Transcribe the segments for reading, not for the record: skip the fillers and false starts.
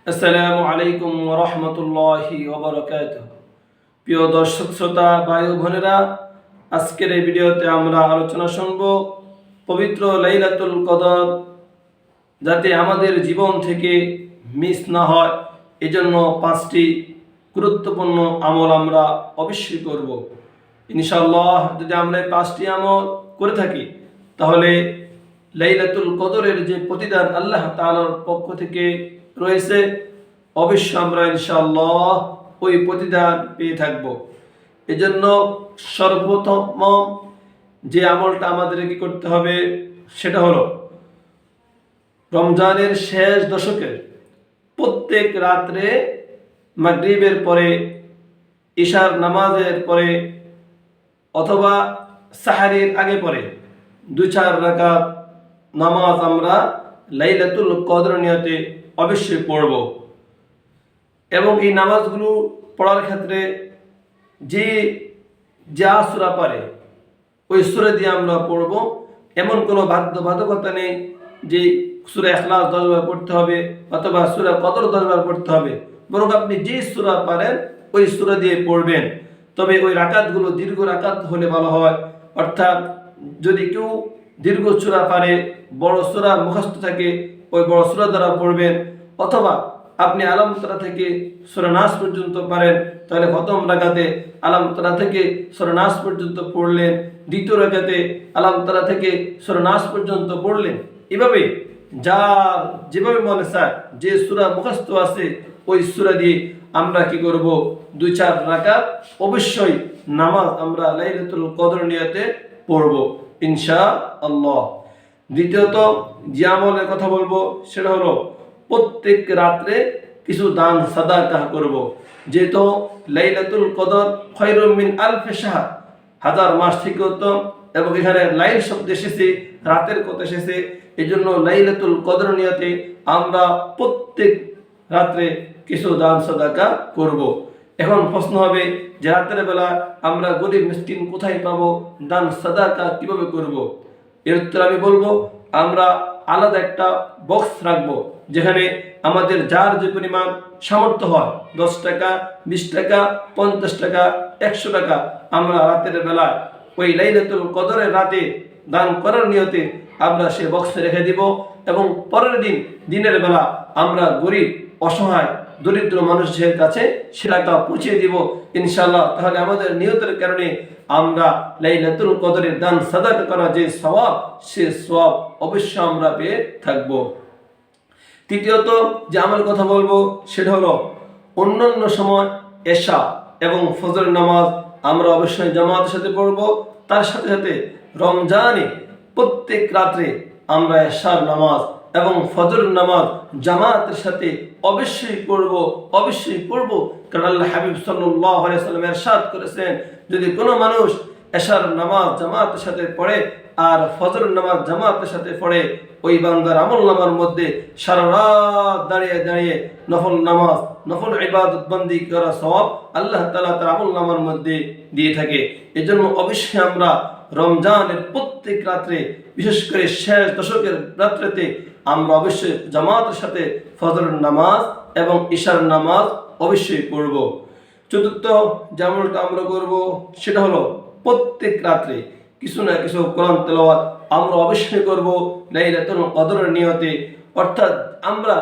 আসসালামু আলাইকুম ওয়া রাহমাতুল্লাহি ওয়া বারাকাতুহু। প্রিয় দর্শক শ্রোতা ভাই ও বোনেরা, আজকের এই ভিডিওতে আমরা আলোচনা শুনব পবিত্র লাইলাতুল কদর যাতে আমাদের জীবন থেকে মিস না হয় এজন্য 5টি গুরুত্বপূর্ণ আমল আমরা অবশ্যই করব। ইনশাআল্লাহ যদি আমরা এই 5টি আমল করে থাকি তাহলে লাইলাতুল কদরের যে প্রতিদান আল্লাহ তাআলার পক্ষ থেকে রয়েছে অবশ্যই আমরা ইনশাআল্লাহ ওই প্রতিদান পেয়ে থাকব। এজন্য সর্বপ্রথম যে আমলটা আমাদেরকে করতে হবে সেটা হলো রমজানের শেষ দশকের প্রত্যেক রাত্রে মাগরিবের পরে, ইশার নামাজের পরে অথবা সাহারির আগে পরে 2-4 রাকাত নামাজ আমরা লাইলাতুল কদর নিয়তে অবশ্যই পড়ব। এবং এই নামাজগুলো পড়ার ক্ষেত্রে যে যা সূরা পারে ওই সূরা দিয়ে আমরা পড়ব। এমন কোনো বাধ্যবাধকতা নেই যে সূরা ইখলাস 10 বার পড়তে হবে অথবা সূরা কদর 10 বার পড়তে হবে, বরং আপনি যে সূরা পারেন ওই সূরা দিয়ে পড়বেন। তবে ওই রাকাতগুলো দীর্ঘ রাকাত হলে ভালো হয়, অর্থাৎ যদি কেউ দীর্ঘ সূরা পারে, বড় সূরা মুখস্থ থাকে, ওই বড় সূরা দ্বারা পড়বেন। অথবা আপনি আলাম তারা থেকে সূরা নাস পর্যন্ত পারেন তাহলে প্রথম রাকাতে আলাম তারা থেকে সূরা নাস পর্যন্ত পড়লেন, দ্বিতীয় রাকাতে আলাম তারা থেকে সূরা নাস পর্যন্ত পড়লেন। এভাবে যা যেভাবে মনে চায় যে সূরা মুখস্থ আছে ওই সূরা দিয়ে আমরা কি করব 2-4 রাকাত অবশ্যই নামাজ আমরা লাইলাতুল কদর নিয়তে পড়ব ইনশাআল্লাহ। দ্বিতীয়ত যে আমলের কথা বলবো সেটা হলো প্রত্যেক রাত্রে কিছু দান সাদাকা করব। যেহেতু লাইলাতুল কদর খায়রুম মিন আলফি শাহর, 1000 মাস থেকে উত্তম, এবং এখানে লাইল শব্দ এসেছে, রাতের কথা এসেছে, এই জন্য লাইলাতুল কদর নিয়তে আমরা প্রত্যেক রাত্রে কিছু দান সাদাকা করব। এখন প্রশ্ন হবে যে রাতের বেলা আমরা গরিব মিসকিন কোথায় পাবো, দান সাদাকা কিভাবে করব? এর উত্তর আমি বলবো, আমরা আলাদা একটা বক্স রাখবো যেখানে আমাদের যার যে পরিমাণ সামর্থ্য হয় 10 টাকা, 20 টাকা, 50 টাকা, 100 টাকা আমরা রাতের বেলা ওই লাইলাতুল কদরের রাতে দান করার নিয়তে আমরা সে বক্সে রেখে দিব। এবং পরের দিনের বেলা আমরা গরিব, অসহায়, দরিদ্র মানুষের কাছে সে টাকা পৌঁছে দিব ইনশাআল্লাহ। তাহলে আমাদের নিয়তের কারণে আমরা লাইলাতুল কদরের দান সাদাকা করা যে সওয়াব, সে সওয়াব অবশ্যই আমরা পেয়ে থাকব। তৃতীয়ত যে আমল কথা বলবো সেটা হলো অন্যান্য সময় এশা এবং ফজর নামাজ আমরা অবশ্যই জামাতের সাথে পড়ব। তার সাথে সাথে রমজানে প্রত্যেক রাত্রে আমরা এশার নামাজ এবং ফজর নামাজ জামাতের সাথে অবশ্যই পড়ব। কারণ আল্লাহ হাবিব সাল্লাল্লাহু আলাইহি ওয়াসাল্লাম ইরশাদ করেছেন, যদি কোনো মানুষ এশার নামাজ জামাতের সাথে পড়ে আর ফজর নামাজ জামাতের সাথে পড়ে, ওই বান্দার আমলনামার মধ্যে সারা রাত দাঁড়িয়ে দাঁড়িয়ে নফল নামাজ, নফল ইবাদত বন্দি করা সওয়াব আল্লাহ তাআলা তার আমলনামার মধ্যে দিয়ে থাকে। এজন্য অবশ্যই আমরা রমজানের প্রত্যেক রাত্রে, বিশেষ করে শেষ দশকের রাত্রিতে আমরা অবশ্যই জামাতের সাথে ফজর নামাজ এবং ইশার নামাজ অবশ্যই পড়ব। চতুর্থ যে আমলটা আমরা করব সেটা হলো প্রত্যেক রাত্রে কিছু না কিছু কোরআন তেলাওয়াত আমরা অবশ্যই করব লাইলাতুল কদরের নিয়তে। অর্থাৎ আমরা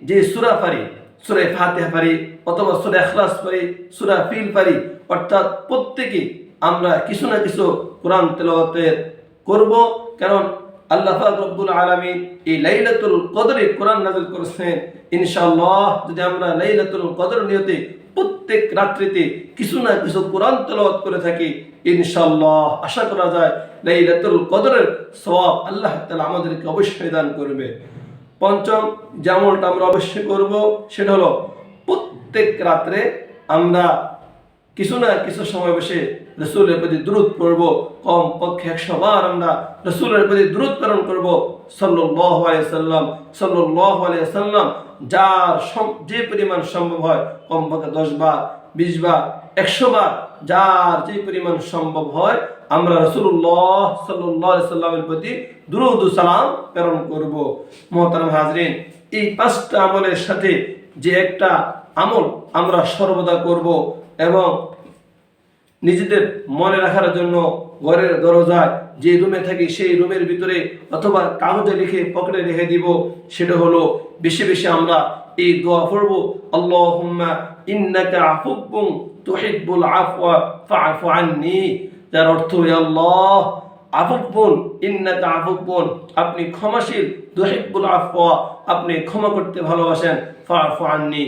যে সূরা পারি, সূরা ফাতিহা পারি অথবা সূরা ইখলাস পারি, সূরা ফিল পারি, অর্থাৎ প্রত্যেকে আমরা কিছু না কিছু কোরআন তেলাওয়াতের করব। কারণ আল্লাহ পাক রব্বুল আলামিন এই লাইলাতুল কদরে কোরআন নাযিল করেছেন। ইনশাআল্লাহ যদি আমরা লাইলাতুল কদর নিয়তে প্রত্যেক রাত্রিতে কিছু না কিছু কোরআন তেলাওয়াত করে থাকি, ইনশাআল্লাহ আশা করা যায় লাইলাতুল কদরের সওয়াব আল্লাহ তাআলা আমাদেরকে অবশ্যই দান করবে। পঞ্চম যে আমলটা আমরা অবশ্যই করব সেটা হলো প্রত্যেক রাত্রে আমরা কিছু না কিছু সময় বসে রাসূলের প্রতি দুরূদ পড়ব। কমপক্ষে 100 বার আমরা রাসূলের প্রতি দুরূদ প্রেরণ করব সাল্লাল্লাহু আলাইহি ওয়াসাল্লাম। যার যে পরিমাণ সম্ভব হয় কমপক্ষে 10 বার, 20 বার, 100 বার, যার যে পরিমাণ সম্ভব হয় আমরা রাসূলুল্লাহ সাল্লাল্লাহু আলাইহি ওয়াসাল্লামের প্রতি দুরূদ ও সালাম প্রেরণ করব। মুহতারাম হাজরিন, এই 5টা আমলের সাথে যে একটা আমল আমরা সর্বদা করব এবং নিজেদের মনে রাখার জন্য ঘরের দরজায় যে রুমে থাকি সেই রুমের ভিতরে অথবা কাগজে লিখে পকেটে রেখে দিব, সেটা হলো বেশি বেশি আমরা এই দোয়া পড়ব, আল্লাহুম্মা ইন্নাকা আফুব্বুন তুহিব্বুল আফওয়া ফা'ফু আন্নি। যার অর্থ, হে আল্লাহ, আফুব্বুন ইন্নাকা আফুব্বুন, আপনি ক্ষমাশীল, তুহিব্বুল আফওয়া, আপনি ক্ষমা করতে ভালোবাসেন, ফা'ফু আন্নি,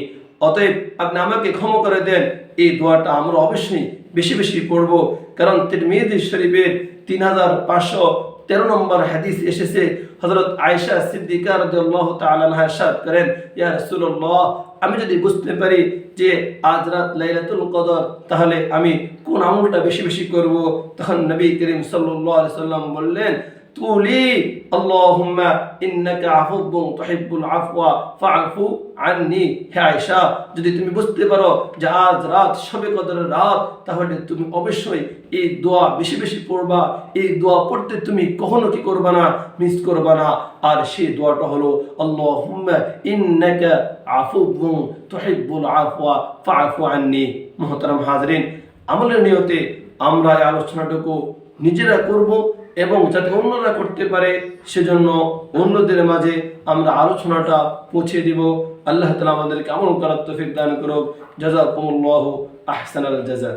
অতএব আপনি আমাকে ক্ষমা করে দেন। এই দোয়াটা আমরা অবশ্যই বেশি বেশি পড়ব, কারণ তিরমিজি শরীফের 3513 নম্বর হাদিস এসেছে, হযরত আয়েশা সিদ্দিকা রাদিয়াল্লাহু তাআলা আনহা ইরশাদ করেন, ইয়া রাসূলুল্লাহ, আমি যদি বুঝতে পারি যে আজ রাত লাইলাতুল কদর, তাহলে আমি কোন আমলটা বেশি বেশি করব? তখন নবী করিম সাল্লাল্লাহু আলাইহি সাল্লাম বললেন, তুলি আল্লাহুম্মা ইন্নাকা আফুব্বুন তুহিব্বুল আফওয়া ফা'ফু আন্নি। হে আয়েশা, যদি তুমি বুঝতে পারো যে আজ রাত শবে কদরের রাত, তাহলে তুমি অবশ্যই এই দোয়া বেশি বেশি পড়বা। এই দোয়া পড়তে তুমি কখনো কি করবা না, মিস করবা না। আর সেই দোয়াটা হলো, আল্লাহুম্মা ইন্নাকা আফুব্বুন তুহিব্বুল আফওয়া ফা'ফু আন্নি। মুহতারাম হাজরিন, আমলের নিয়তে আমরা এই আলোচনাটুকু নিজেরা করব এবং যাতে অন্যরা করতে পারে সেজন্য অন্যদের মাঝে আমরা আলোচনাটা পৌঁছে দিব। আল্লাহ তাআলা আমাদেরকে আমল করার তৌফিক দান করুক। জাযাকুমুল্লাহু আহসানাল জাযা।